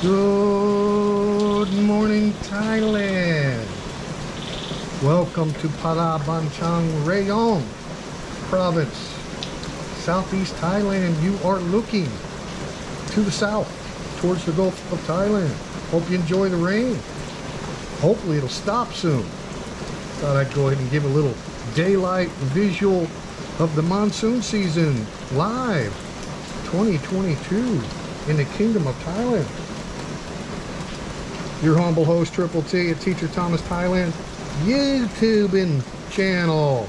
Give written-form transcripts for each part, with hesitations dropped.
Good morning, Thailand. Welcome to Parabanchang Rayong province, southeast Thailand. You are looking to the south towards the Gulf of Thailand. Hope you enjoy the rain. Hopefully it'll stop soon. Thought I'd go ahead and give a little daylight visual of the monsoon season live 2022 in the Kingdom of Thailand. Your humble host, Triple T, at Teacher Thomas Thailand YouTubin channel.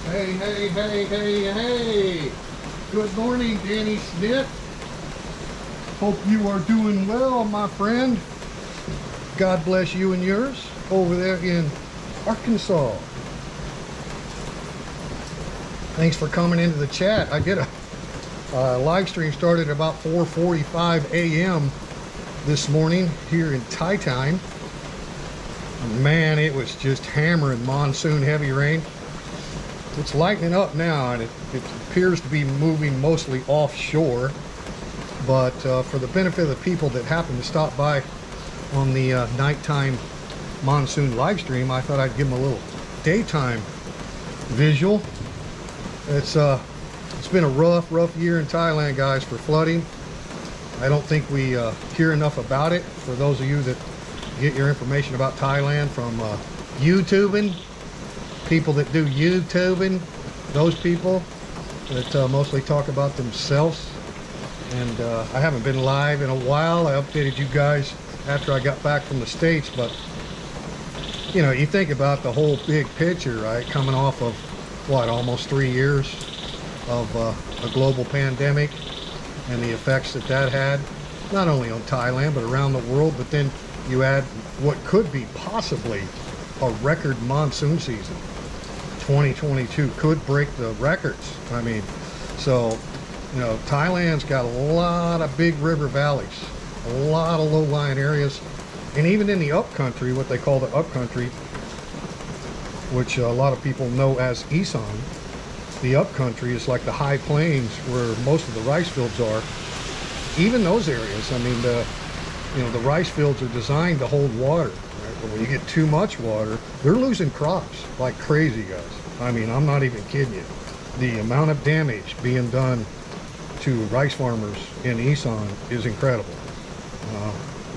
Hey, hey, hey, hey, hey. Good morning, Danny Smith. Hope you are doing well, my friend. God bless you and yours over there in Arkansas. Thanks for coming into the chat. I did a live stream, started at about 4:45 a.m. this morning here in Thai time. Man, it was just hammering monsoon heavy rain. It's lightening up now, and it appears to be moving mostly offshore. But for the benefit of the people that happen to stop by on the nighttime monsoon live stream, I thought I'd give them a little daytime visual. It's been a rough year in Thailand, guys, for flooding. I don't think we hear enough about it. For those of you that get your information about Thailand from YouTubing, people that do YouTubing, those people that mostly talk about themselves. And I haven't been live in a while. I updated you guys after I got back from the States, but you know, you think about the whole big picture, right? Coming off of what, almost 3 years of a global pandemic and the effects that had, not only on Thailand but around the world. But then you add what could be possibly a record monsoon season. 2022 could break the records. I mean, so you know, Thailand's got a lot of big river valleys, a lot of low-lying areas, and even in the upcountry, what they call the upcountry, which a lot of people know as Isan, the upcountry is like the high plains where most of the rice fields are. Even those areas, I mean, you know, the rice fields are designed to hold water, right? But when you get too much water, they're losing crops like crazy, guys. I mean, I'm not even kidding you. The amount of damage being done to rice farmers in Isan is incredible.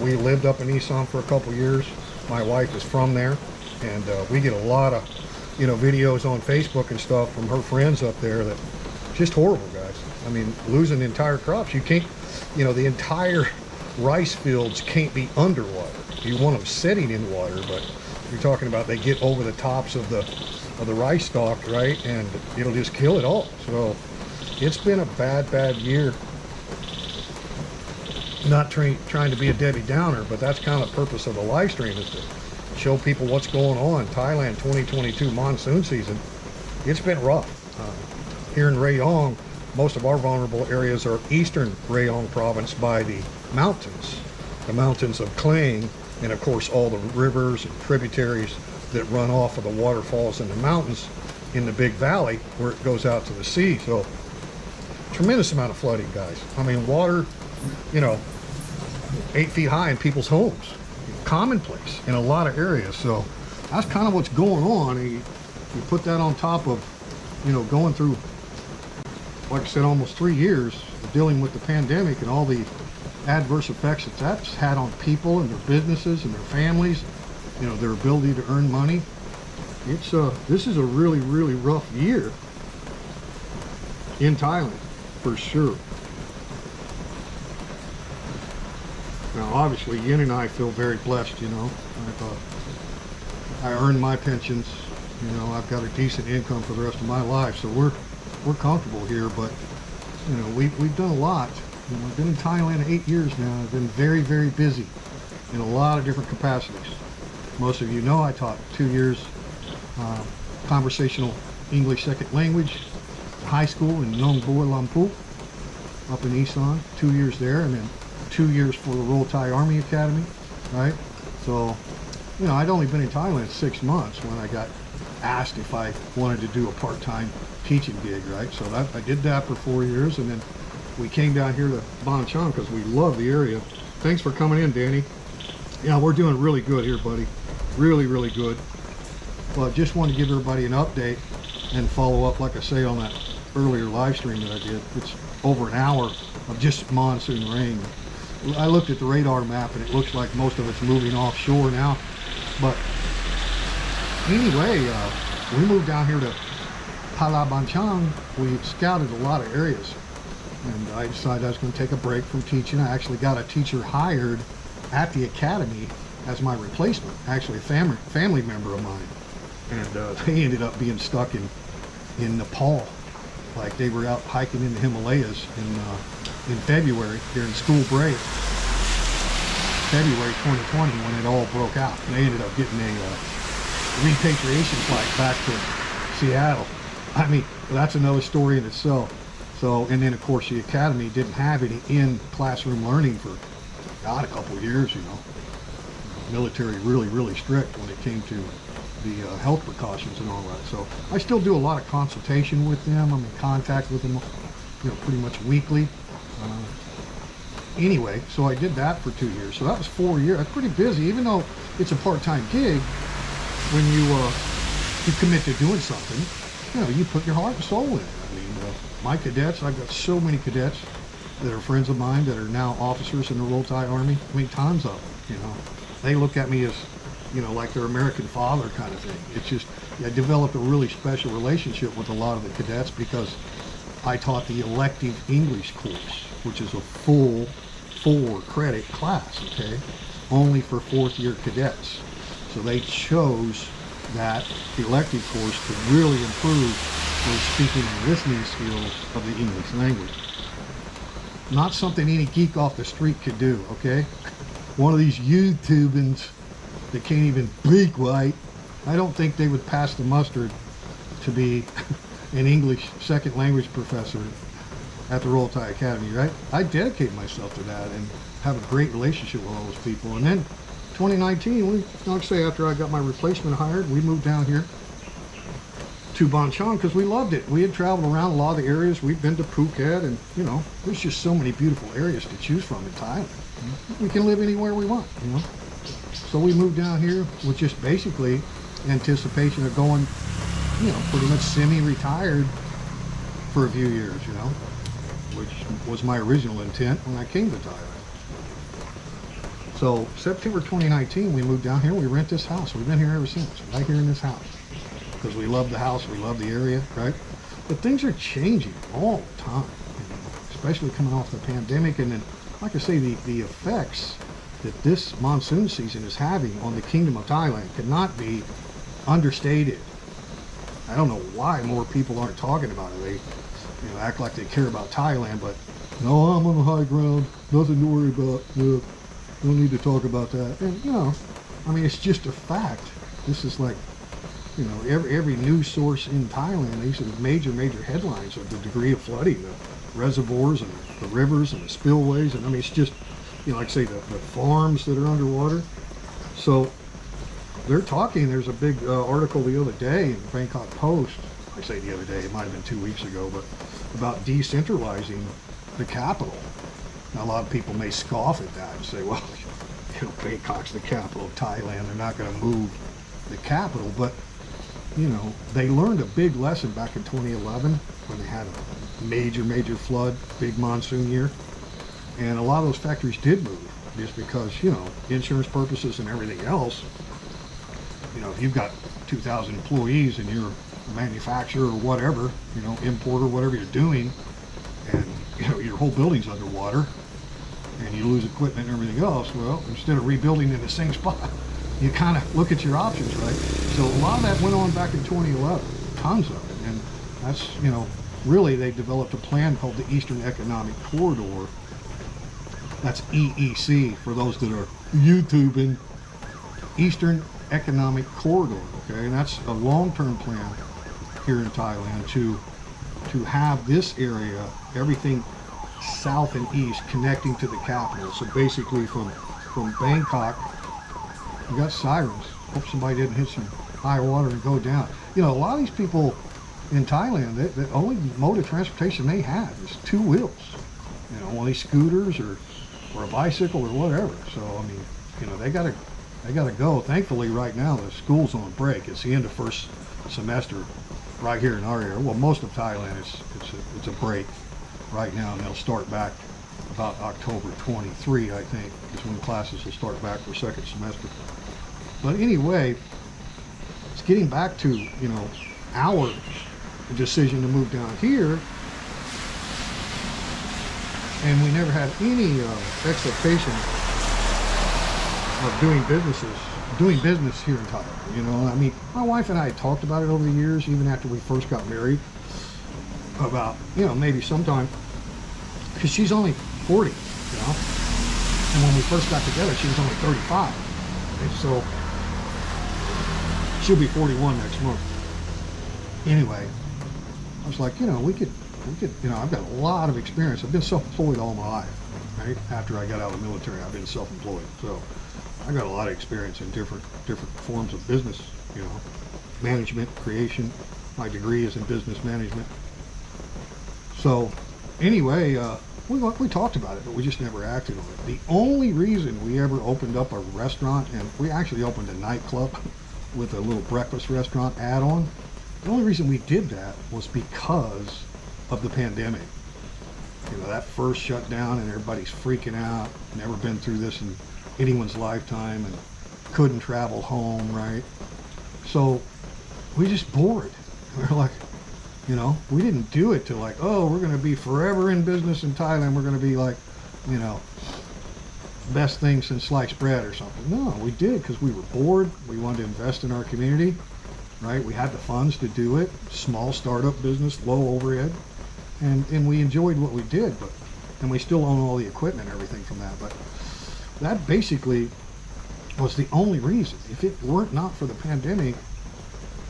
We lived up in Isan for a couple years. My wife is from there, and we get a lot of, you know, videos on Facebook and stuff from her friends up there that just horrible, guys. I mean, losing entire crops. You can't, you know, the entire rice fields can't be underwater. You want them sitting in water, but you're talking about they get over the tops of the rice stalk, right? And it'll just kill it all. So it's been a bad year. Not trying to be a Debbie Downer, but that's kind of the purpose of the live stream, is to show people what's going on. Thailand 2022 monsoon season, it's been rough. Here in Rayong, most of our vulnerable areas are eastern Rayong province by the mountains of Klang, and of course all the rivers and tributaries that run off of the waterfalls in the mountains in the big valley where it goes out to the sea. So tremendous amount of flooding, guys. I mean, water, you know, 8 feet high in people's homes, commonplace in a lot of areas. So that's kind of what's going on. And you put that on top of, you know, going through, like I said, almost 3 years of dealing with the pandemic and all the adverse effects that that's had on people and their businesses and their families, you know, their ability to earn money. It's this is a really rough year in Thailand, for sure. Now, obviously, Yin and I feel very blessed, you know. I earn my pensions, you know, I've got a decent income for the rest of my life, so we're comfortable here. But, you know, we've done a lot. You know, I've been in Thailand 8 years now. I've been very busy in a lot of different capacities. Most of you know I taught 2 years conversational English second language high school in Nong Bua Lampu up in Isan, 2 years there, and then 2 years for the Royal Thai Army Academy, right? So, you know, I'd only been in Thailand 6 months when I got asked if I wanted to do a part-time teaching gig, right? So I did that for 4 years, and then we came down here to Ban Chang because we love the area. Thanks for coming in, Danny. Yeah, we're doing really good here, buddy. Really good. But just wanted to give everybody an update and follow up, like I say, on that earlier live stream that I did. It's over an hour of just monsoon rain. I looked at the radar map and it looks like most of it's moving offshore now. But anyway, we moved down here to Palabanchang. We scouted a lot of areas, and I decided I was going to take a break from teaching. I actually got a teacher hired at the academy as my replacement, actually a family member of mine, and they ended up being stuck in in Nepal. Like they were out hiking in the Himalayas in February during school break, February 2020, when it all broke out. And they ended up getting a repatriation flight back to Seattle. I mean, that's another story in itself. So, and then of course the academy didn't have any in-classroom learning for, God, a couple of years, you know. Military really strict when it came to the health precautions and all that. So I still do a lot of consultation with them. I'm in contact with them, you know, pretty much weekly. Anyway, so I did that for 2 years. So that was 4 years. That's pretty busy, even though it's a part-time gig. When you commit to doing something, you know, you put your heart and soul in it. I mean, my cadets, I've got so many cadets that are friends of mine that are now officers in the Royal Thai Army. I mean, tons of them, you know. They look at me as, you know, like their American father kind of thing. It's just, I developed a really special relationship with a lot of the cadets because I taught the elective English course, which is a full 4-credit class, okay, only for 4th year cadets. So they chose that elective course to really improve their speaking and listening skills of the English language. Not something any geek off the street could do, okay? One of these YouTubins that can't even speak right, I don't think they would pass the mustard to be an English second language professor at the Royal Thai Academy, right? I dedicated myself to that and have a great relationship with all those people. And then 2019, like I say, after I got my replacement hired, we moved down here to Ban Chang because we loved it. We had traveled around a lot of the areas. We've been to Phuket, and you know, there's just so many beautiful areas to choose from in Thailand. We can live anywhere we want, you know. So we moved down here with just basically anticipation of going, you know, pretty much semi-retired for a few years, you know, which was my original intent when I came to Thailand. So September 2019, we moved down here. We rent this house. We've been here ever since, right here in this house, because we love the house, we love the area, right? But things are changing all the time, you know, especially coming off the pandemic, and then, like I say, the effects that this monsoon season is having on the Kingdom of Thailand cannot be understated. I don't know why more people aren't talking about it. They, you know, act like they care about Thailand, but no, I'm on the high ground, nothing to worry about. Don't need to talk about that. And you know, I mean, it's just a fact. This is like, you know, every news source in Thailand, these are major headlines of the degree of flooding, the reservoirs and the rivers and the spillways, and I mean, it's just, you know, like I say, the farms that are underwater. So they're talking, there's a big article the other day in the Bangkok Post, I say the other day, it might have been 2 weeks ago, but about decentralizing the capital. Now, a lot of people may scoff at that and say, well, you know, Bangkok's the capital of Thailand, they're not going to move the capital, but you know, they learned a big lesson back in 2011 when they had a major flood, big monsoon year, and a lot of those factories did move just because, you know, insurance purposes and everything else. You know, if you've got 2,000 employees and you're a manufacturer or whatever, you know, importer, whatever you're doing, and you know, your whole building's underwater and you lose equipment and everything else, well, instead of rebuilding in the same spot, you kind of look at your options, right? So a lot of that went on back in 2011, tons of it, and that's, you know, really they developed a plan called the Eastern Economic Corridor. That's EEC for those that are YouTubing. Eastern Economic Corridor, okay, and that's a long-term plan here in Thailand to have this area, everything south and east, connecting to the capital. So basically from Bangkok, you got sirens. Hope somebody didn't hit some high water and go down. You know, a lot of these people in Thailand, the only mode of transportation they have is 2 wheels. You know, one of these scooters or a bicycle or whatever. So I mean, you know, they gotta go. Thankfully, right now the school's on break. It's the end of first semester right here in our area. Well, most of Thailand it's a break right now, and they'll start back about October 23, I think, is when classes will start back for second semester. But anyway, it's getting back to, you know, our decision to move down here, and we never had any expectation of doing businesses doing business here in Thailand. You know, I mean, my wife and I had talked about it over the years, even after we first got married, about, you know, maybe sometime, because she's only 40, you know, and when we first got together, she was only 35, and so she'll be 41 next month. Anyway, I was like, you know, we could, you know, I've got a lot of experience. I've been self-employed all my life, right? After I got out of the military, I've been self-employed, so I got a lot of experience in different forms of business, you know, management, creation. My degree is in business management. So anyway, we talked about it, but we just never acted on it. The only reason we ever opened up a restaurant, and we actually opened a nightclub with a little breakfast restaurant add-on, the only reason we did that was because of the pandemic. You know, that first shutdown and everybody's freaking out, never been through this in anyone's lifetime, and couldn't travel home, right? So we just bored. We were like, you know, we didn't do it to like, oh, we're going to be forever in business in Thailand. We're going to be like, you know, best thing since sliced bread or something. No, we did it because we were bored. We wanted to invest in our community, right? We had the funds to do it. Small startup business, low overhead, and we enjoyed what we did. But and we still own all the equipment and everything from that. But that basically was the only reason. If it weren't not for the pandemic,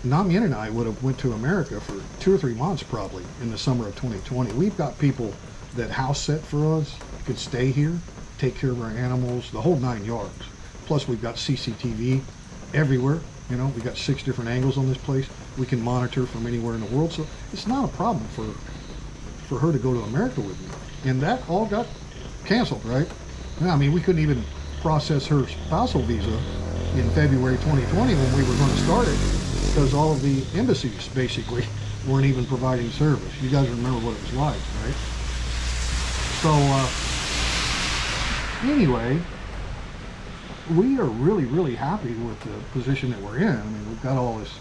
Namien and I would have went to America for 2 or 3 months probably in the summer of 2020. We've got people that house sit for us, could stay here, take care of our animals, the whole 9 yards. Plus we've got CCTV everywhere. You know, we got 6 different angles on this place. We can monitor from anywhere in the world. So it's not a problem for her to go to America with me. And that all got canceled, right? I mean, we couldn't even process her spousal visa in February 2020 when we were going to start it, because all of the embassies basically weren't even providing service. You guys remember what it was like, right? So anyway, we are really, really happy with the position that we're in. I mean, we've got all this,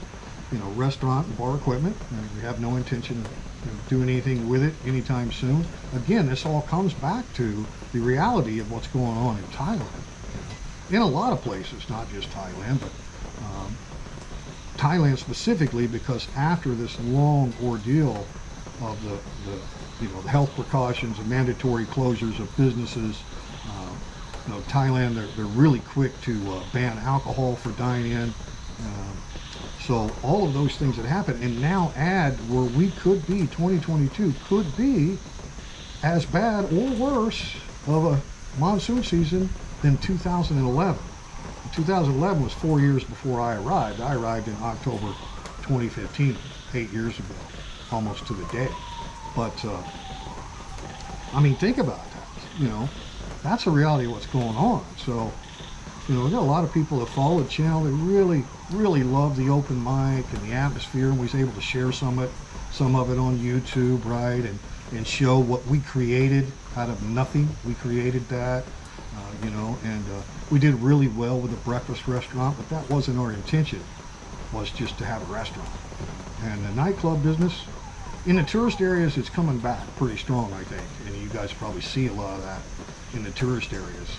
you know, restaurant and bar equipment, and we have no intention of doing anything with it anytime soon. Again, this all comes back to the reality of what's going on in Thailand. You know, in a lot of places, not just Thailand, but Thailand specifically, because after this long ordeal of the you know, the health precautions and mandatory closures of businesses, you know, Thailand, they're really quick to ban alcohol for dine-in. So all of those things that happened, and now add where we could be, 2022 could be as bad or worse of a monsoon season than 2011. 2011 was 4 years before I arrived. I arrived in October 2015, 8 years ago, almost to the day. But, I mean, think about that, you know, that's the reality of what's going on. So, you know, we got a lot of people that follow the channel that really, really love the open mic and the atmosphere, and we was able to share some of it on YouTube, right, and show what we created out of nothing. We created that, you know, and we did really well with the breakfast restaurant, but that wasn't our intention, was just to have a restaurant. And the nightclub business, in the tourist areas, it's coming back pretty strong, I think, and you guys probably see a lot of that in the tourist areas.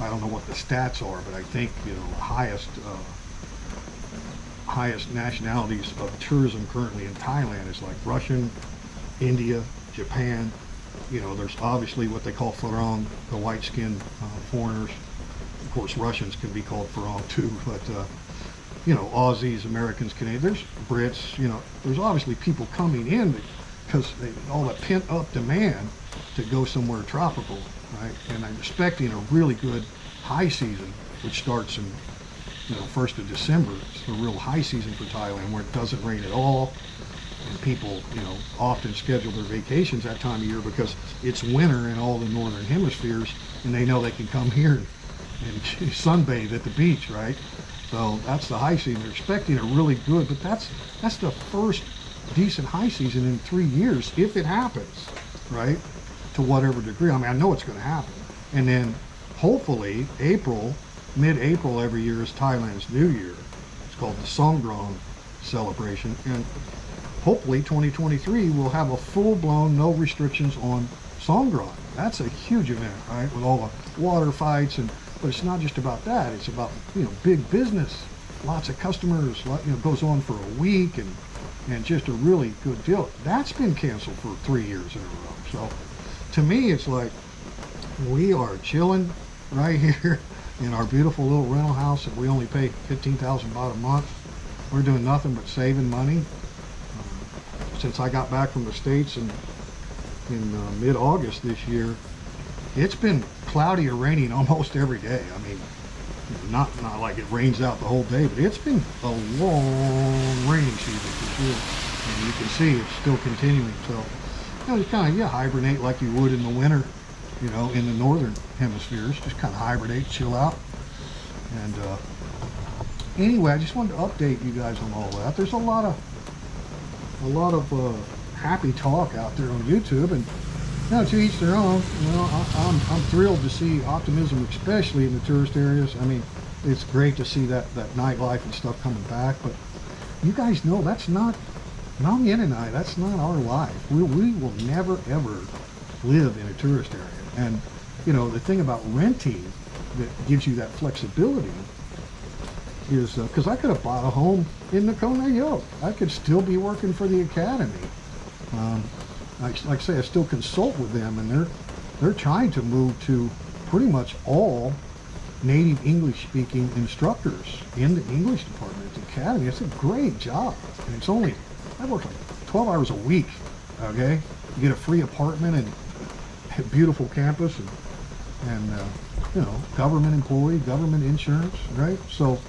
I don't know what the stats are, but I think, you know, highest nationalities of tourism currently in Thailand is like Russian, India, Japan. You know, there's obviously what they call Farang, the white-skinned foreigners. Of course, Russians can be called Farang too, but you know, Aussies, Americans, Canadians, there's Brits. You know, there's obviously people coming in because all that pent-up demand to go somewhere tropical, right? And I'm expecting a really good high season, which starts in, you know, 1st of December. It's a real high season for Thailand, where it doesn't rain at all, and people, you know, often schedule their vacations that time of year because it's winter in all the northern hemispheres, and they know they can come here and sunbathe at the beach, right? So that's the high season. They're expecting a really good, but that's the first decent high season in 3 years, if it happens, right? To whatever degree. I mean, I know it's going to happen. And then hopefully April, mid-April every year is Thailand's New Year. It's called the Songkran celebration. And hopefully 2023 will have a full-blown, no restrictions on Songkran. That's a huge event, right? With all the water fights and But it's not just about that. It's about, you know, big business, lots of customers, you know, goes on for a week and just a really good deal. That's been canceled for 3 years in a row. So to me, it's like we are chilling right here in our beautiful little rental house that we only pay 15,000 baht a month. We're doing nothing but saving money. Since I got back from the States in mid-August this year, it's been cloudy or raining almost every day. I mean, not like it rains out the whole day, but it's been a long raining season for sure. And you can see it's still continuing. So, you know, just kind of, hibernate like you would in the winter, you know, in the northern hemispheres. Just kind of hibernate, chill out. And anyway, I just wanted to update you guys on all that. There's a lot of happy talk out there on YouTube, and you know, to each their own. You know, I'm thrilled to see optimism, especially in the tourist areas. I mean, it's great to see that nightlife and stuff coming back. But you guys know that's not Nam Yen and I. That's not our life. We will never ever live in a tourist area. And you know, the thing about renting that gives you that flexibility is because I could have bought a home in Nakhon Nayok. I could still be working for the academy. Like I say, I still consult with them, and they're trying to move to pretty much all native English-speaking instructors in the English department at the academy. It's a great job, and it's only, I work like 12 hours a week. Okay, you get a free apartment and a beautiful campus, and you know, government employee, government insurance, right? So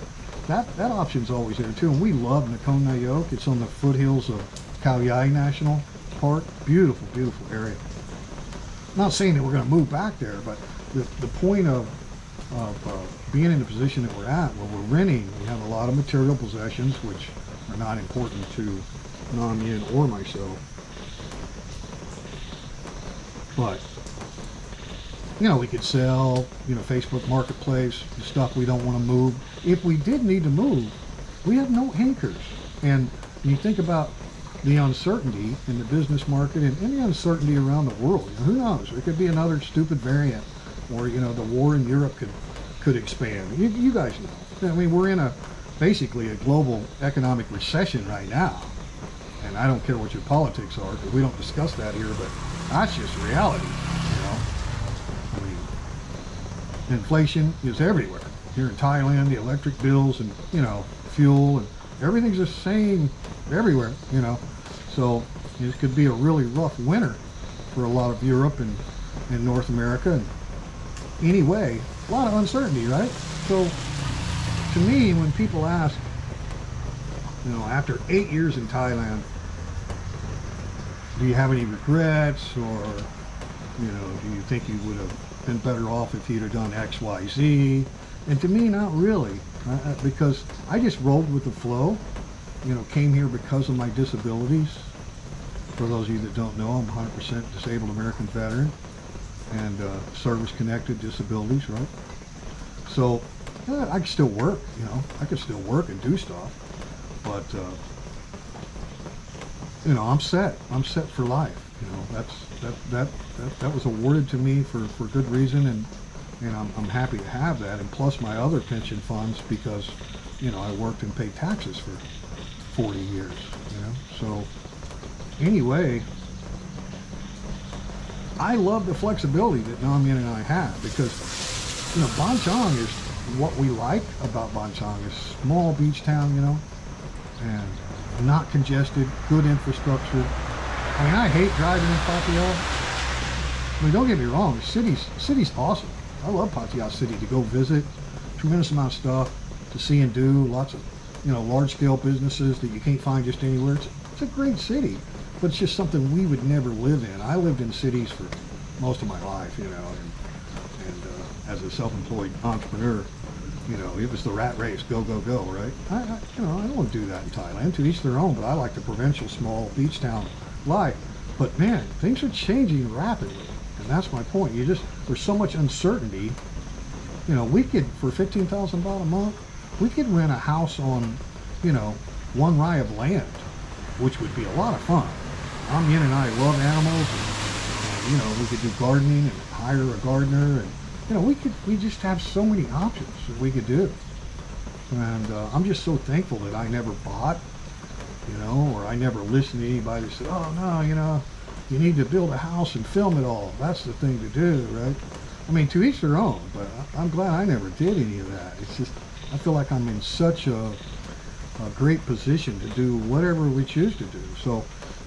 that option's always there too. And we love Nakhon Nayok. It's on the foothills of Khao Yai National Park. Beautiful, beautiful area. I'm not saying that we're going to move back there, but the point of being in the position that we're at, where we're renting, we have a lot of material possessions which are not important to Nam Yen or myself. But you know, we could sell, you know, Facebook Marketplace, the stuff we don't want to move. If we did need to move, we have no anchors. And when you think about the uncertainty in the business market and the uncertainty around the world, you know, who knows? There could be another stupid variant, or, you know, the war in Europe could expand. You guys know. I mean, we're in basically a global economic recession right now. And I don't care what your politics are, because we don't discuss that here, but that's just reality. Inflation is everywhere. Here in Thailand, the electric bills and, you know, fuel and everything's the same everywhere, you know. So it could be a really rough winter for a lot of Europe and North America. And anyway, a lot of uncertainty, right? So to me, when people ask, you know, after 8 years in Thailand, do you have any regrets, or, you know, do you think you would have been better off if you'd have done X, Y, Z? And to me, not really, because I just rolled with the flow. You know, came here because of my disabilities. For those of you that don't know, I'm 100% disabled American veteran, and service-connected disabilities, right? So I can still work, you know, I can still work and do stuff, but you know, I'm set for life. You know, that was awarded to me for good reason, and I'm happy to have that, and plus my other pension funds, because, you know, I worked and paid taxes for 40 years, you know. So anyway, I love the flexibility that Nam Yen and I have, because, you know, Banchang is what we like about Banchang is small beach town, you know, and not congested, good infrastructure. I mean, I hate driving in Pattaya. I mean, don't get me wrong, the city's awesome. I love Pattaya City to go visit. Tremendous amount of stuff to see and do. Lots of, you know, large-scale businesses that you can't find just anywhere. It's a great city, but it's just something we would never live in. I lived in cities for most of my life, you know, and as a self-employed entrepreneur, you know, it was the rat race, go, go, go, right? You know, I don't want to do that in Thailand. To each their own, but I like the provincial, small beach town life. But man, things are changing rapidly, and that's my point. There's so much uncertainty. You know, we could, for 15,000 baht a month, we could rent a house on, you know, 1 rai of land, which would be a lot of fun. Yen and I love animals, and, you know, we could do gardening and hire a gardener, and you know, we just have so many options that we could do. And I'm just so thankful that I never bought, you know, or I never listened to anybody that said, oh no, you know, you need to build a house and film it all. That's the thing to do, right? I mean, to each their own, but I'm glad I never did any of that. It's just, I feel like I'm in such a great position to do whatever we choose to do. So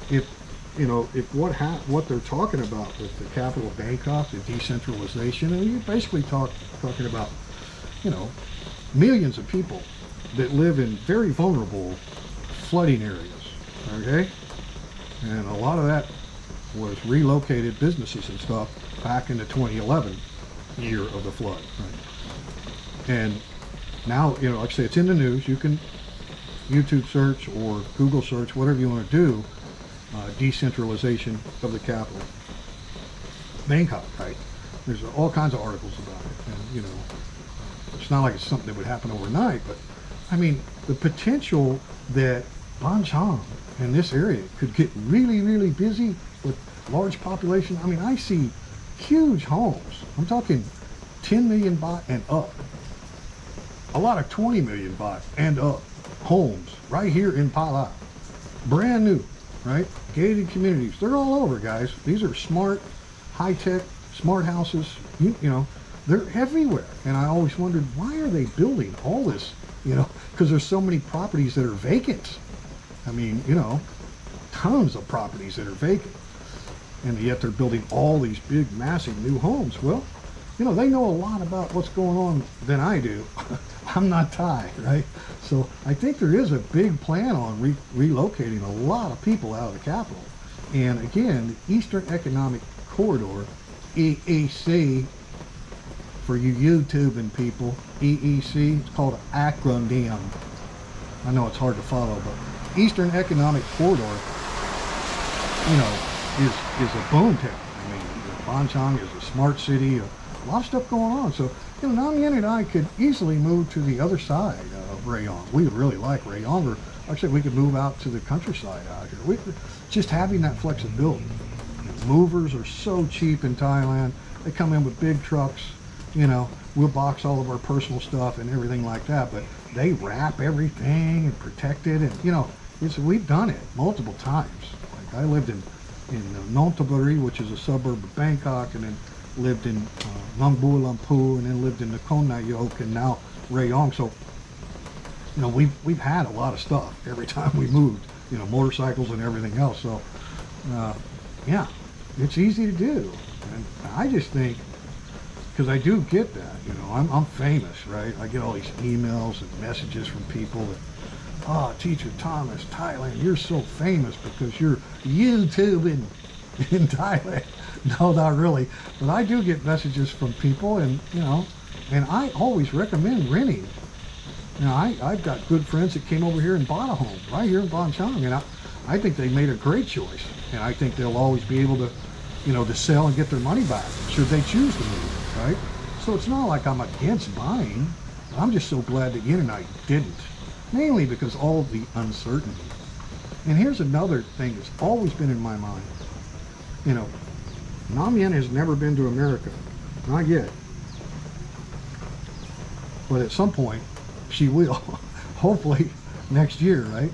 if, you know, if what they're talking about with the capital of Bangkok, the decentralization, and you're basically talking about, you know, millions of people that live in very vulnerable flooding areas, okay? And a lot of that was relocated businesses and stuff back in the 2011 year of the flood, right? And now, you know, like I say, it's in the news. You can YouTube search or Google search, whatever you want to do, decentralization of the capital, Bangkok, right? There's all kinds of articles about it, and you know, it's not like it's something that would happen overnight, but I mean, the potential that Banchang and this area could get really, really busy with large population. I mean, I see huge homes. I'm talking 10 million baht and up. A lot of 20 million baht and up homes right here in Pala. Brand new, right? Gated communities. They're all over, guys. These are smart, high-tech, smart houses. You know, they're everywhere. And I always wondered, why are they building all this? You know, because there's so many properties that are vacant. I mean, you know, tons of properties that are vacant. And yet they're building all these big, massive new homes. Well, you know, they know a lot about what's going on than I do. I'm not Thai, right? So I think there is a big plan on relocating a lot of people out of the capital. And again, the Eastern Economic Corridor, EEC, for you YouTubing people, EEC, it's called an acronym. I know it's hard to follow, but Eastern Economic Corridor, you know, is a boom town. I mean, Banchang is a smart city, a lot of stuff going on. So, you know, Nam Yen and I could easily move to the other side of Rayong. We would really like Rayong, or actually we could move out to the countryside out here. Just having that flexibility. You know, movers are so cheap in Thailand. They come in with big trucks, you know, we'll box all of our personal stuff and everything like that, but they wrap everything and protect it. And, you know, we've done it multiple times. Like I lived in Nonthaburi, which is a suburb of Bangkok, and then lived in Nong Bua Lampu, and then lived in Nakhon Nayok, and now Rayong. So, you know, we've had a lot of stuff every time we moved, you know, motorcycles and everything else. So, yeah, it's easy to do. And I just think, because I do get that, you know, I'm famous, right? I get all these emails and messages from people that, oh, Teacher Thomas, Thailand, you're so famous because you're YouTubing in Thailand. No, not really. But I do get messages from people, and, you know, and I always recommend renting. You know, I've got good friends that came over here and bought a home right here in Banchang, and I think they made a great choice. And I think they'll always be able to, you know, to sell and get their money back should they choose to move, right? So it's not like I'm against buying. I'm just so glad that Yin and I didn't. Mainly because all of the uncertainty. And here's another thing that's always been in my mind. You know, Nam Yen has never been to America. Not yet. But at some point, she will. Hopefully next year, right?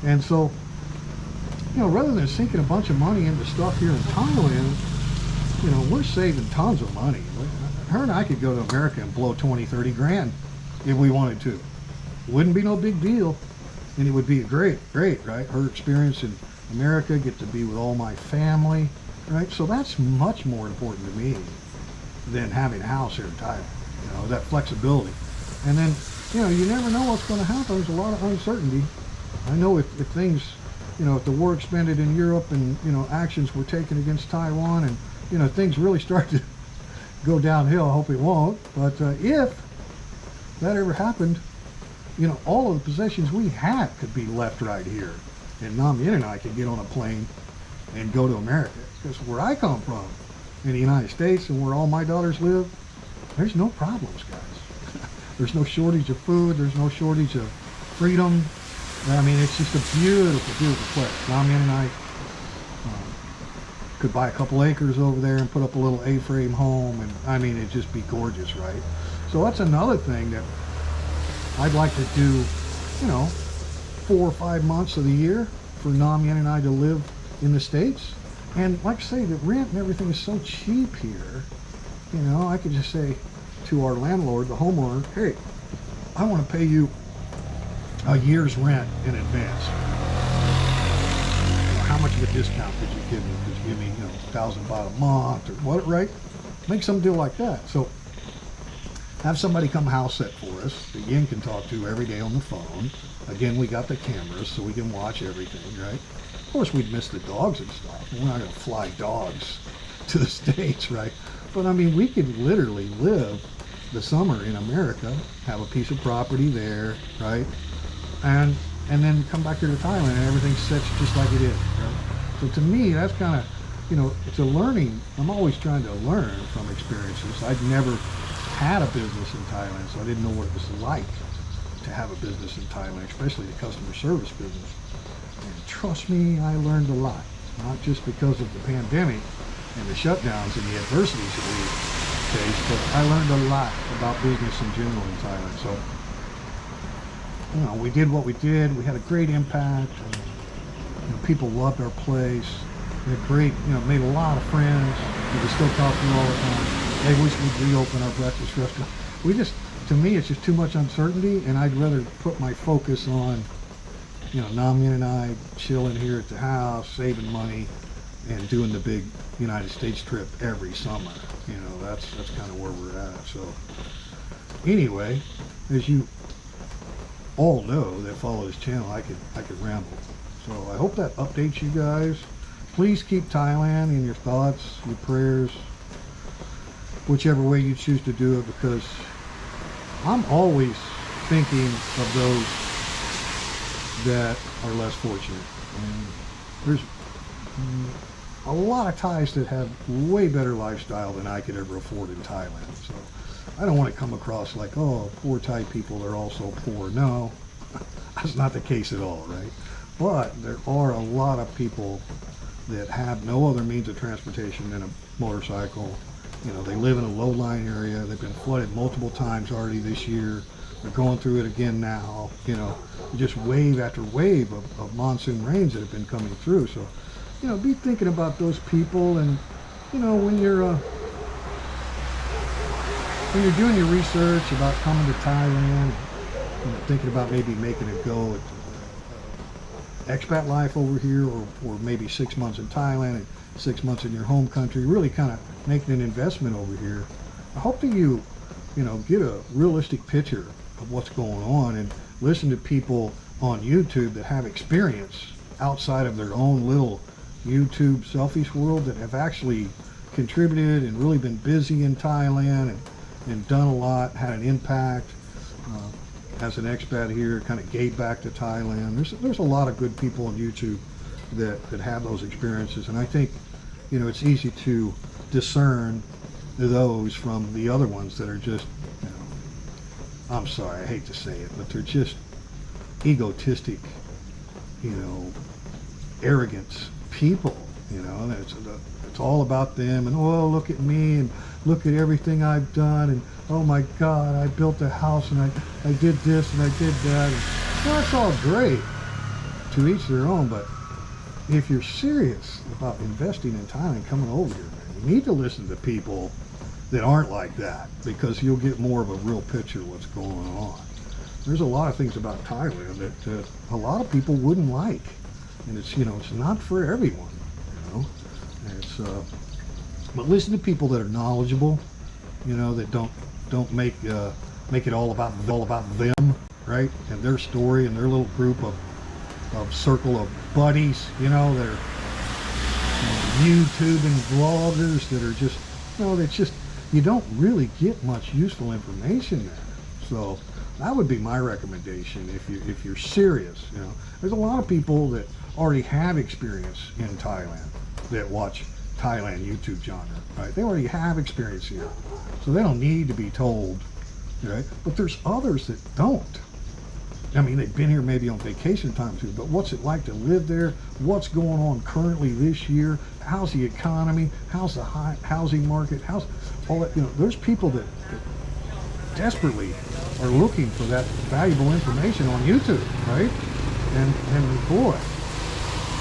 And so, you know, rather than sinking a bunch of money into stuff here in Thailand, you know, we're saving tons of money. Her and I could go to America and blow 20, 30 grand if we wanted to. Wouldn't be no big deal, and it would be great, right? Her experience in America, get to be with all my family, right? So that's much more important to me than having a house here in Thailand, you know, that flexibility. And then, you know, you never know what's going to happen. There's a lot of uncertainty. I know if things, you know, if the war expanded in Europe and, you know, actions were taken against Taiwan and, you know, things really start to go downhill, I hope it won't. But if that ever happened, you know, all of the possessions we had could be left right here. And Nam Yen and I could get on a plane and go to America. Because where I come from, in the United States and where all my daughters live, there's no problems, guys. There's no shortage of food. There's no shortage of freedom. I mean, it's just a beautiful, beautiful place. Nam Yen and I Could buy a couple acres over there and put up a little A-frame home, and I mean, it'd just be gorgeous, right? So that's another thing that I'd like to do, you know, 4 or 5 months of the year for Namyen and I to live in the States. And like I say, the rent and everything is so cheap here. You know, I could just say to our landlord, the homeowner, hey, I want to pay you a year's rent in advance. How much of a discount could you give me? Could you give me, you know, 1,000 baht a month or what, right? Make some deal like that. So have somebody come house sit for us that Yin can talk to every day on the phone. Again, we got the cameras so we can watch everything, right? Of course, we'd miss the dogs and stuff. We're not going to fly dogs to the States, right? But I mean, we could literally live the summer in America, have a piece of property there, right? And then come back here to Thailand and everything's set just like it is, right? So to me, that's kind of, you know, it's a learning. I'm always trying to learn from experiences. I'd never had a business in Thailand, so I didn't know what it was like to have a business in Thailand, especially the customer service business. And trust me, I learned a lot, not just because of the pandemic and the shutdowns and the adversities that we faced, but I learned a lot about business in general in Thailand. So, you know, we did what we did. We had a great impact. You know, people loved our place. We had great, you know, made a lot of friends. We still talk to them all the time. They wish we'd reopen our breakfast restaurant. We just, to me, it's just too much uncertainty, and I'd rather put my focus on, you know, Namyen and I chilling here at the house, saving money, and doing the big United States trip every summer. You know, that's kind of where we're at. So anyway, as you all know that follow this channel, I could ramble. So I hope that updates you guys. Please keep Thailand in your thoughts, your prayers, whichever way you choose to do it, because I'm always thinking of those that are less fortunate. And there's a lot of Thais that have way better lifestyle than I could ever afford in Thailand. So I don't want to come across like, oh, poor Thai people, they're all so poor. No, that's not the case at all, right? But there are a lot of people that have no other means of transportation than a motorcycle. You know, they live in a low-lying area. They've been flooded multiple times already this year. They're going through it again now. You know, just wave after wave of monsoon rains that have been coming through. So, you know, be thinking about those people. And, you know, when you're doing your research about coming to Thailand, you know, thinking about maybe making a go at expat life over here, or maybe 6 months in Thailand and 6 months in your home country, really kind of making an investment over here, I hope that you know, get a realistic picture of what's going on and listen to people on YouTube that have experience outside of their own little YouTube selfish world, that have actually contributed and really been busy in Thailand and done a lot, had an impact as an expat here, kind of gave back to Thailand. There's a lot of good people on YouTube that have those experiences, and I think, you know, it's easy to discern those from the other ones that are just, you know, I'm sorry, I hate to say it, but they're just egotistic, you know, arrogant people, you know, and it's all about them, and oh, look at me, and look at everything I've done, and oh my God, I built a house, and I did this and I did that. And, you know, it's all great, to each their own, but if you're serious about investing in Thailand, coming over here, man, you need to listen to people that aren't like that, because you'll get more of a real picture of what's going on. There's a lot of things about Thailand that a lot of people wouldn't like, and it's, you know, it's not for everyone, you know. And it's but listen to people that are knowledgeable, you know, that don't make it all about them, right, and their story and their little group of circle of buddies, you know, that are, you know, YouTube and vloggers that are just, you know, that's just, you don't really get much useful information there. So that would be my recommendation if you're serious. You know, there's a lot of people that already have experience in Thailand that watch Thailand YouTube genre, right? They already have experience here, so they don't need to be told, right? But there's others that don't. I mean, they've been here maybe on vacation time too, but what's it like to live there? What's going on currently this year? How's the economy? How's the housing market? How's all that? You know, there's people that desperately are looking for that valuable information on YouTube, right? And boy,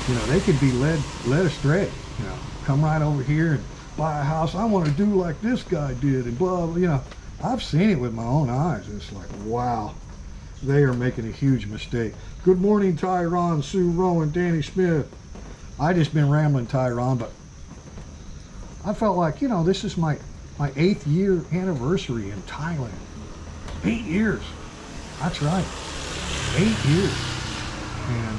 you know, they could be led astray. You know, come right over here and buy a house. I want to do like this guy did, and blah, blah. You know, I've seen it with my own eyes. It's like, wow, they are making a huge mistake. Good morning, Tyron, Sue Rowan, Danny Smith. I just been rambling, Tyron, but I felt like, you know, this is my 8th year anniversary in Thailand. 8 years. That's right. 8 years. And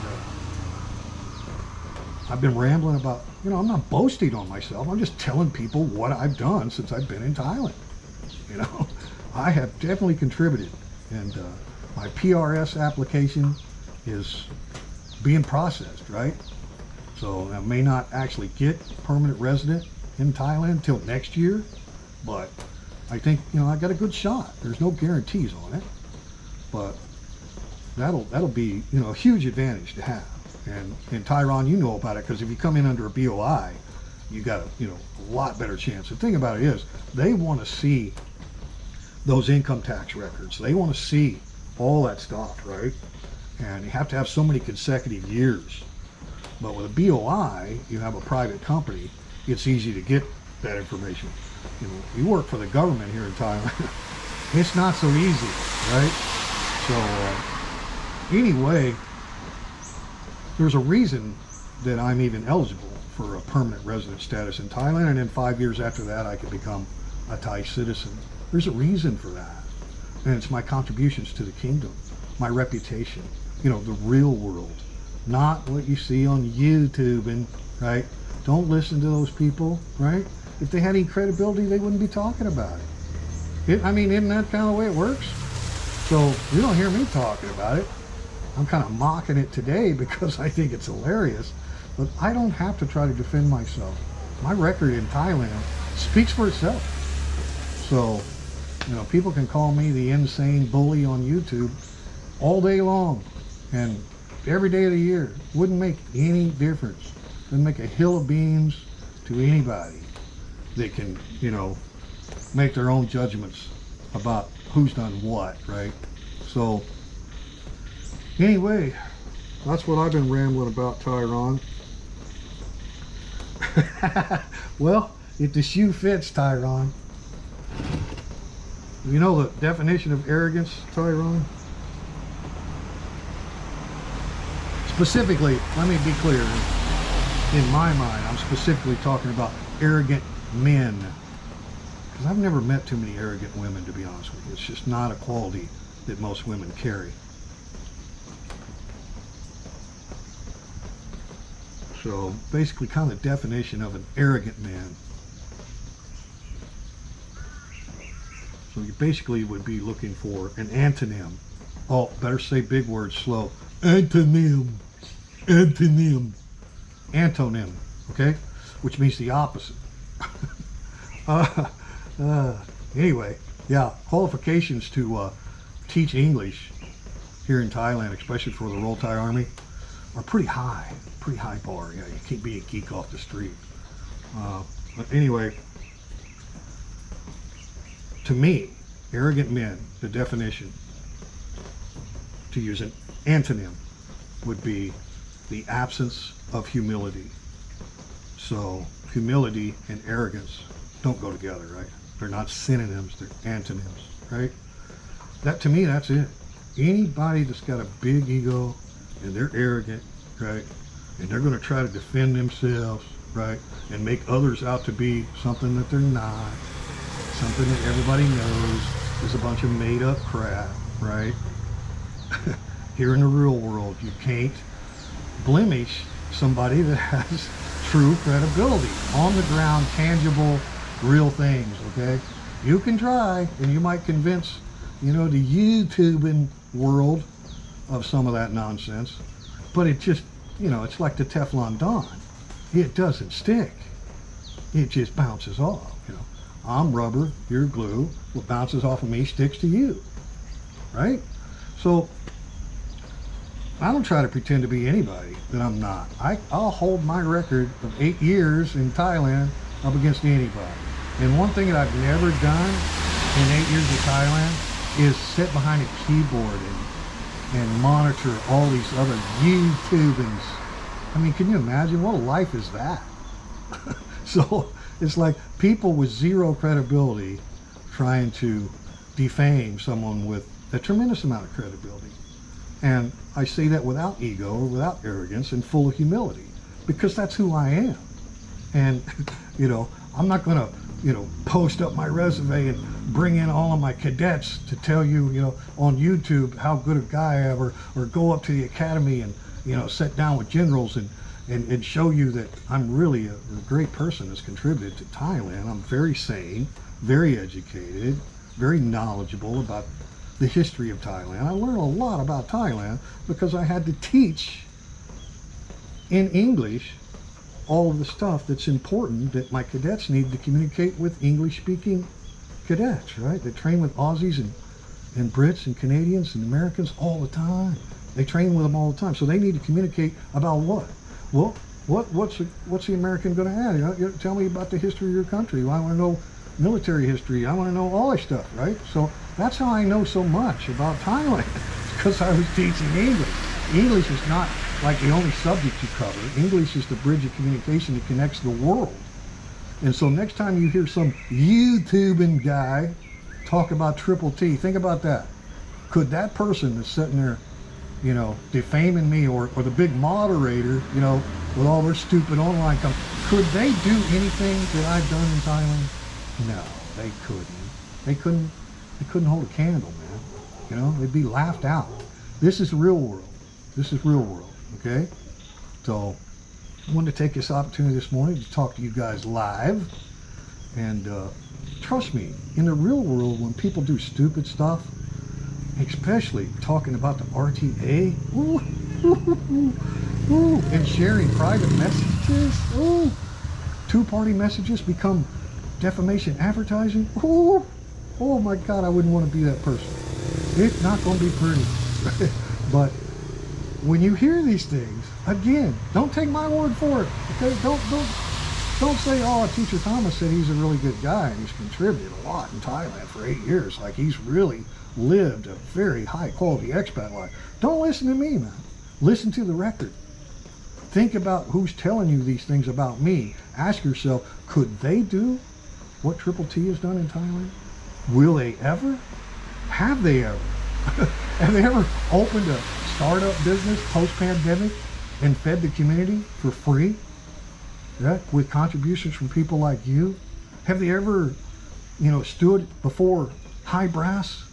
I've been rambling about, you know, I'm not boasting on myself. I'm just telling people what I've done since I've been in Thailand. You know, I have definitely contributed. And my PRS application is being processed, right? So I may not actually get permanent resident in Thailand till next year, but I think, you know, I got a good shot. There's no guarantees on it, but that'll be, you know, a huge advantage to have. And Tyron, you know about it, because if you come in under a BOI, you got a, you know, a lot better chance. The thing about it is, they want to see those income tax records. They want to see all that stuff, right? And you have to have so many consecutive years. But with a BOI, you have a private company, it's easy to get that information. You know, you work for the government here in Thailand, it's not so easy, right? So anyway, there's a reason that I'm even eligible for a permanent resident status in Thailand, and then 5 years after that I could become a Thai citizen. There's a reason for that, and it's my contributions to the kingdom, my reputation, you know, the real world, not what you see on YouTube, and right? Don't listen to those people, right? If they had any credibility, they wouldn't be talking about it. I mean, isn't that kind of the way it works? So you don't hear me talking about it. I'm kind of mocking it today because I think it's hilarious, but I don't have to try to defend myself. My record in Thailand speaks for itself. So, you know, people can call me the insane bully on YouTube all day long and every day of the year. Wouldn't make any difference. Doesn't make a hill of beans to anybody that can, you know, make their own judgments about who's done what, right? So anyway, that's what I've been rambling about, Tyron. Well, if the shoe fits, Tyron. You know the definition of arrogance, Tyron? Specifically, let me be clear. In my mind, I'm specifically talking about arrogant men. Because I've never met too many arrogant women, to be honest with you. It's just not a quality that most women carry. So basically, kind of the definition of an arrogant man. So you basically would be looking for an antonym. Oh, better say big words slow. Antonym. Antonym. Antonym. Okay? Which means the opposite. Anyway, yeah, qualifications to teach English here in Thailand, especially for the Royal Thai Army, are pretty high bar. Yeah, you can't be a geek off the street. But anyway, to me, arrogant men, the definition, to use an antonym, would be the absence of humility. So humility and arrogance don't go together, right? They're not synonyms, they're antonyms, right? That, to me, that's it. Anybody that's got a big ego and they're arrogant, right? And they're going to try to defend themselves, right? And make others out to be something that they're not, something that everybody knows is a bunch of made up crap, right? Here in the real world, you can't blemish somebody that has true credibility, on the ground, tangible, real things, okay? You can try, and you might convince, you know, the YouTubing world of some of that nonsense, but it just, you know, it's like the Teflon Don. It doesn't stick. It just bounces off, you know. I'm rubber, you're glue. What bounces off of me sticks to you, right? So I don't try to pretend to be anybody that I'm not. I'll hold my record of 8 years in Thailand up against anybody. And one thing that I've never done in 8 years of Thailand is sit behind a keyboard and monitor all these other YouTubins. I mean, can you imagine what a life is that? So it's like people with zero credibility trying to defame someone with a tremendous amount of credibility. And I say that without ego or without arrogance and full of humility, because that's who I am. And, you know, I'm not going to, you know, post up my resume and bring in all of my cadets to tell you, you know, on YouTube how good a guy I am, or go up to the academy and, you know, sit down with generals and show you that I'm really a great person that's contributed to Thailand. I'm very sane, very educated, very knowledgeable about the history of Thailand. I learned a lot about Thailand because I had to teach in English all of the stuff that's important that my cadets need to communicate with English-speaking cadets, right? They train with Aussies and Brits and Canadians and Americans all the time. They train with them all the time. So they need to communicate about what? Well, what's the American going to add? You know, tell me about the history of your country. Well, I want to know military history. I want to know all this stuff, right? So that's how I know so much about Thailand, because I was teaching English. English is not like the only subject you cover. English is the bridge of communication that connects the world. And so next time you hear some YouTubing guy talk about triple T, think about that. Could that person that's sitting there, you know, defaming me, or the big moderator, you know, with all their stupid online comments, could they do anything that I've done in Thailand? No, they couldn't. They couldn't hold a candle, man. You know, they'd be laughed out. This is real world. This is real world, okay? So I wanted to take this opportunity this morning to talk to you guys live. And trust me, in the real world, when people do stupid stuff, especially talking about the RTA, and sharing private messages, two-party messages become defamation advertising. Oh my God, I wouldn't want to be that person. It's not going to be pretty. But when you hear these things, again, don't take my word for it. Okay, don't say, oh, Teacher Thomas said he's a really good guy and he's contributed a lot in Thailand for 8 years. Like he's really lived a very high quality expat life. Don't listen to me, man. Listen to the record. Think about who's telling you these things about me. Ask yourself, could they do what Triple T has done in Thailand? Will they ever? Have they ever? Have they ever opened a startup business post-pandemic and fed the community for free? Yeah, with contributions from people like you? Have they ever, you know, stood before high brass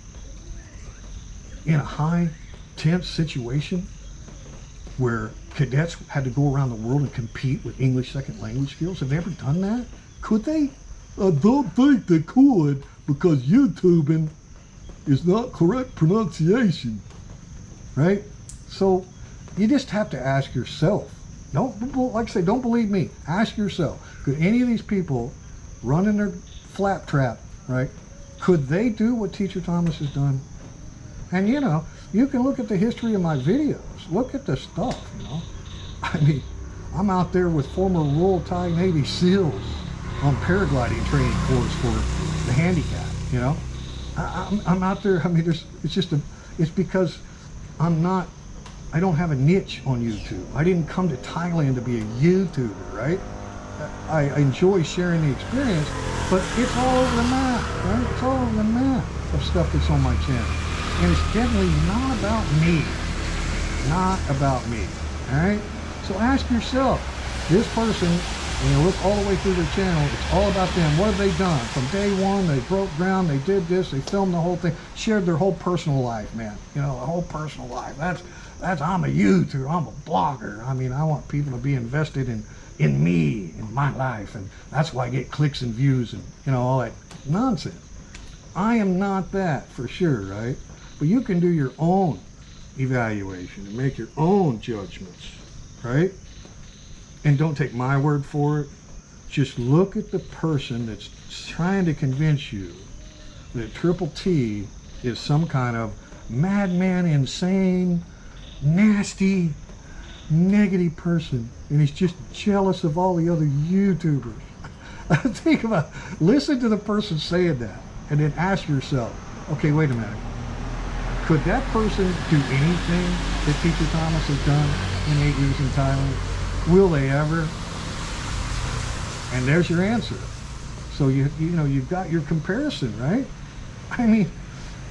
in a high tense situation where cadets had to go around the world and compete with English second language skills? Have they ever done that? Could they? I don't think they could, because YouTubing is not correct pronunciation, right? So you just have to ask yourself. Don't, like I say, don't believe me. Ask yourself, could any of these people running their flap trap, right? Could they do what Teacher Thomas has done? And you know, you can look at the history of my videos. Look at the stuff, you know. I mean, I'm out there with former Royal Thai Navy SEALs on paragliding training course for the handicap, you know. I'm out there. I mean, it's because I don't have a niche on YouTube. I didn't come to Thailand to be a YouTuber, right? I enjoy sharing the experience, but it's all over the map, right? It's all over the map of stuff that's on my channel. And it's definitely not about me. Not about me, all right? So ask yourself, this person, when you look all the way through their channel, it's all about them. What have they done? From day one, they broke ground, they did this, they filmed the whole thing, shared their whole personal life, man. You know, the whole personal life. That's I'm a YouTuber, I'm a blogger. I mean, I want people to be invested in me, in my life, and that's why I get clicks and views and, you know, all that nonsense. I am not that, for sure, right? But you can do your own evaluation and make your own judgments, right? And don't take my word for it. Just look at the person that's trying to convince you that Triple T is some kind of madman, insane, nasty, negative person, and he's just jealous of all the other YouTubers. Think about it. Listen to the person saying that, and then ask yourself, okay, wait a minute. Could that person do anything that Teacher Thomas has done in 8 years in Thailand? Will they ever? And there's your answer. So you know, you've got your comparison, right? I mean,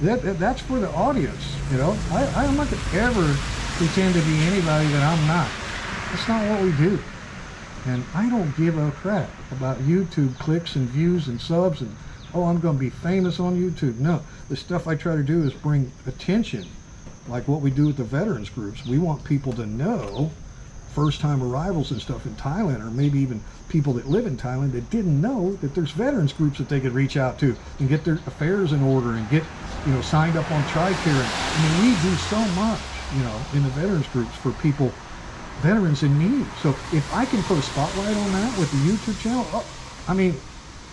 that's for the audience, you know. I'm not gonna ever pretend to be anybody that I'm not. That's not what we do. And I don't give a crap about YouTube clicks and views and subs and, oh, I'm going to be famous on YouTube. No, the stuff I try to do is bring attention, like what we do with the veterans groups. We want people to know, first-time arrivals and stuff in Thailand, or maybe even people that live in Thailand that didn't know that there's veterans groups that they could reach out to and get their affairs in order and get, you know, signed up on TRICARE. I mean, we do so much, you know, in the veterans groups for people, veterans in need. So if I can put a spotlight on that with the YouTube channel, oh, I mean,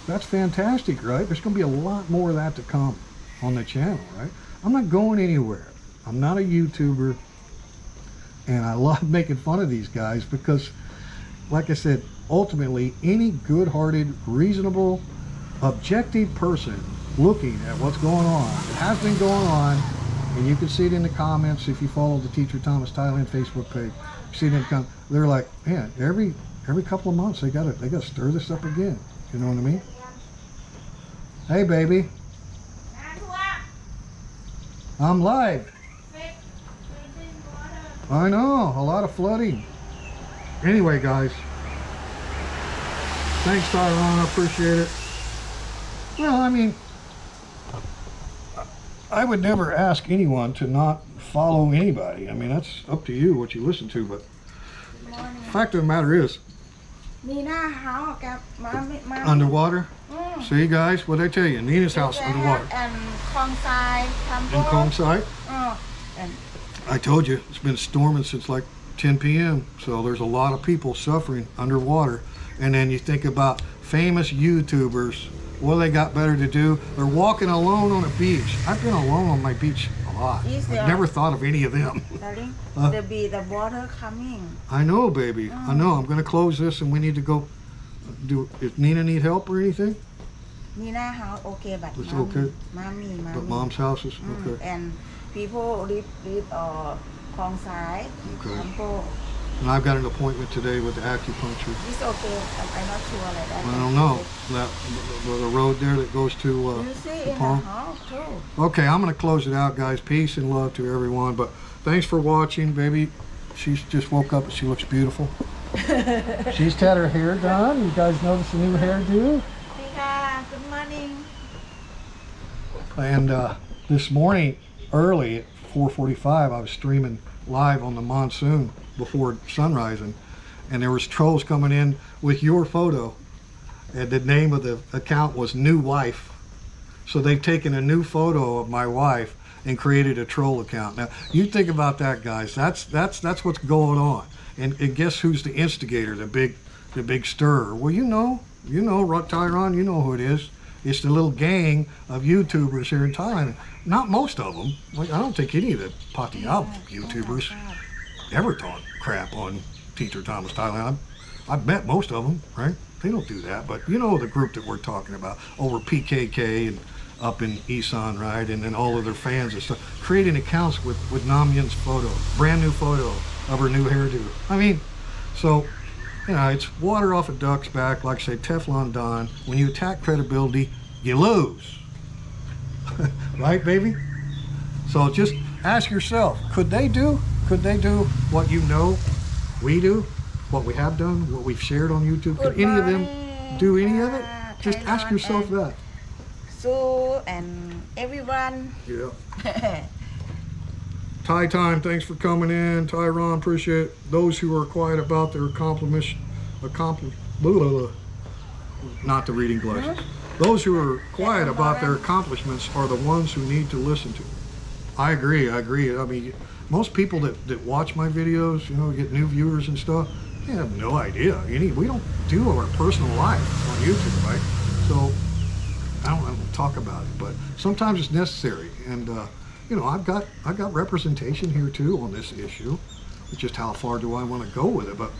that's fantastic, right? There's going to be a lot more of that to come on the channel, right? I'm not going anywhere. I'm not a YouTuber, and I love making fun of these guys because, like I said, ultimately, any good-hearted, reasonable, objective person looking at what's going on, it has been going on, and you can see it in the comments if you follow the Teacher Thomas Thailand Facebook page. You see them come, they're like, man, every couple of months they gotta stir this up again. You know what I mean? Hey, baby. I'm live. I know, a lot of flooding. Anyway, guys, thanks, Tyrone. I appreciate it. Well, I mean, I would never ask anyone to not follow anybody. I mean, that's up to you what you listen to, but the fact of the matter is, underwater. See, guys, what I tell you, Nina's house underwater. And Kong Sai. I told you, it's been storming since like 10 p.m. So there's a lot of people suffering underwater. And then you think about famous YouTubers, what they got better to do? They're walking alone on a beach. I've been alone on my beach a lot. I've never thought of any of them. The water coming. I know, baby. I know. I'm going to close this and we need to go do. Does Nina need help or anything? Nina house okay, but it's okay. Mommy. But mom's house is okay. And people live Kong Sai. Okay. And I've got an appointment today with the acupuncture. It's okay. I'm not sure like that. I don't know. The road there that goes to you see in the house too. Okay, I'm going to close it out, guys. Peace and love to everyone. But thanks for watching, baby. She's just woke up and she looks beautiful. She's had her hair done. You guys notice the new hairdo? Yeah, good morning. And this morning, early at 4:45, I was streaming live on the Monsoon before sunrise, and there was trolls coming in with your photo, and the name of the account was New Wife. So they've taken a new photo of my wife and created a troll account. Now you think about that, guys. That's what's going on. And guess who's the instigator, the big stirrer? Well, you know, Tyrone, you know who it is. It's the little gang of YouTubers here in Thailand. Not most of them. Like, I don't think any of the Patiab YouTubers ever talk crap on Teacher Thomas Thailand. I've met most of them, right? They don't do that, but you know the group that we're talking about over PKK and up in Isan, right? And then all of their fans and stuff, creating accounts with Namyin's photo, brand new photo of her new hairdo. I mean, so, you know, it's water off a duck's back, like I say, Teflon Don. When you attack credibility, you lose. Right, baby? So just ask yourself, could they do what you know we do, what we have done, what we've shared on YouTube? Could any of them do any of it? Just ask yourself that. Sue and everyone. Yeah. Thai Time, thanks for coming in. Tyrone, appreciate it. Those who are quiet about their not the reading glasses. Those who are quiet about their accomplishments are the ones who need to listen to. I agree. I mean, most people that watch my videos, you know, get new viewers and stuff, they have no idea. We don't do our personal life on YouTube, right? So I don't talk about it, but sometimes it's necessary. And you know, I've got representation here too on this issue. It's just how far do I want to go with it? But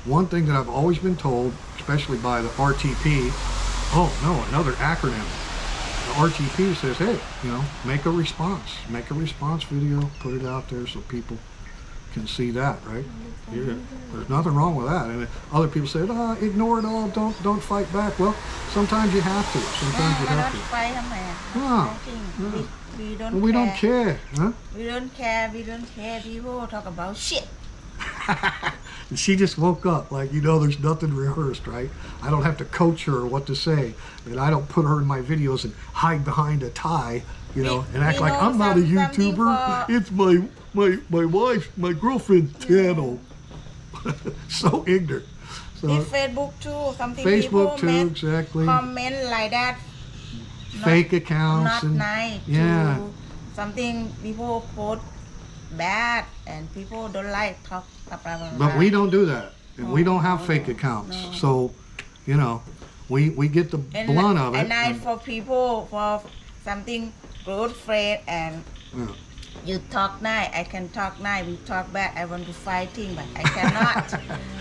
one thing that I've always been told, especially by the RTP, oh no, another acronym. The RTP says, hey, you know, make a response video, put it out there so people can see that, right? Yeah, there's nothing wrong with that. And other people say, ignore it all, don't fight back. Well, sometimes you have to. Sometimes you have to. We don't care. Huh? We don't care. People talk about shit. And she just woke up, like, you know, there's nothing rehearsed, right? I don't have to coach her what to say, and I don't put her in my videos and hide behind a tie, you know, and act like I'm not a YouTuber. It's my wife, my girlfriend's channel. So ignorant. So Facebook too. Something Facebook people too, exactly. Comment like that. Fake accounts. Not and, nice. Yeah. Something people post bad and people don't like talk about. But we don't do that, and we don't have fake accounts. No. So, you know, we get the blunt of it. And nice for people for something good friend and. Yeah. You talk nice, I can talk nice. We talk bad, I want to fighting, but I cannot.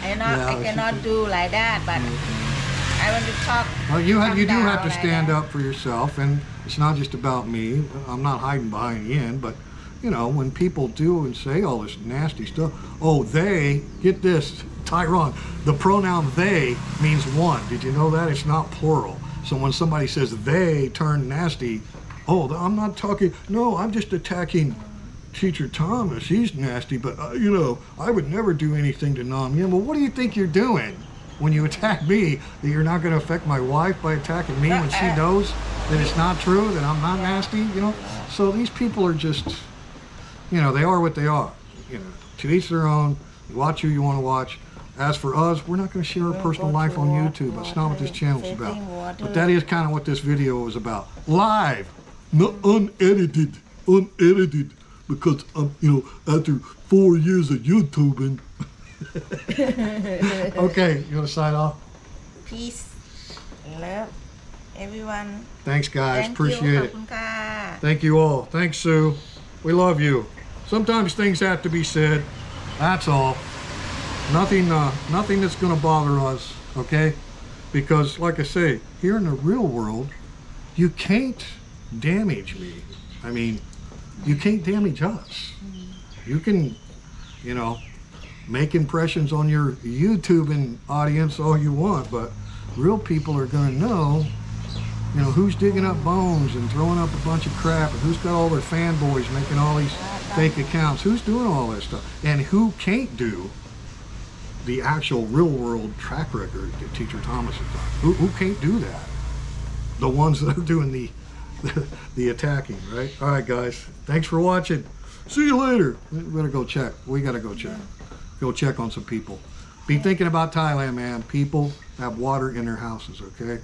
I cannot do like that. But I want to talk. Well, you do have to stand up for yourself, and it's not just about me. I'm not hiding behind the end, but you know, when people do and say all this nasty stuff, oh, they, get this, Tyrone, the pronoun they means one. Did you know that? It's not plural. So when somebody says they turn nasty, oh, I'm not talking, no, I'm just attacking Teacher Thomas. He's nasty, but, you know, I would never do anything to Nam Yin. Well, what do you think you're doing when you attack me? That you're not going to affect my wife by attacking me when she knows that it's not true, that I'm not nasty, you know? So these people are just, you know, they are what they are. You know, to each their own. You watch who you want to watch. As for us, we're not going to share our personal life on YouTube. That's not what this channel is about. But that is kind of what this video is about. Live, not unedited, because I'm, you know, after 4 years of YouTubing. Okay, you want to sign off? Peace, love, everyone. Thanks, guys. Appreciate it. Ka. Thank you all. Thanks, Sue. We love you. Sometimes things have to be said. That's all. Nothing that's going to bother us, okay? Because, like I say, here in the real world, you can't damage me. I mean, you can't damage us. You can, you know, make impressions on your YouTubing audience all you want, but real people are going to know, you know, who's digging up bones and throwing up a bunch of crap, and who's got all their fanboys making all these fake accounts, who's doing all this stuff, and who can't do the actual real world track record that Teacher Thomas has done. Who can't do that? The ones that are doing the attacking, right? All right, guys. Thanks for watching. See you later. We better go check. We got to go check. Go check on some people. Be thinking about Thailand, man. People have water in their houses, okay?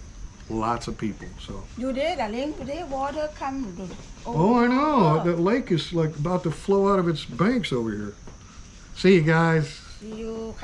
Lots of people, so. You did, darling. Today water come. Oh, I know. That lake is like about to flow out of its banks over here. See you guys. See you.